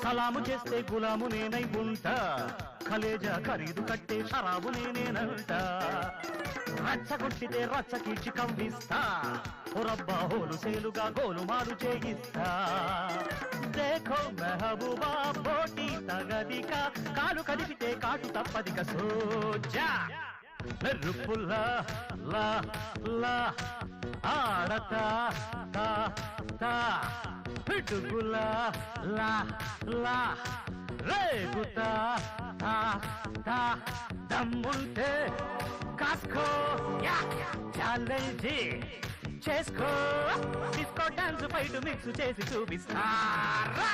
సలాము చేస్తే గులాము నేనై ఉంటా, కలేజా ఖరీదు కట్టే షరాబు నేనేనంట. రచ్చగొట్టితే రచ్చకీడ్చి కంపిస్తా, రబ్బా హోలు సేలుగా గోలుమాలు చేయిస్తా. దేఖో మెహబూబా పోటీ తగదిక, కాలు కదిపితే కాటు తప్పదిక సోజా. మెరుపుల్లా లా లా ఆడతా తా తా, పిడుగులా లా లా రేగుతా తా తా. దమ్ముంటే కాస్కో ఛాలెంజ్ చేసుకో, డిస్కో డాన్స్ ఫైట్ మిక్స్ చేసి చూపిస్తారా.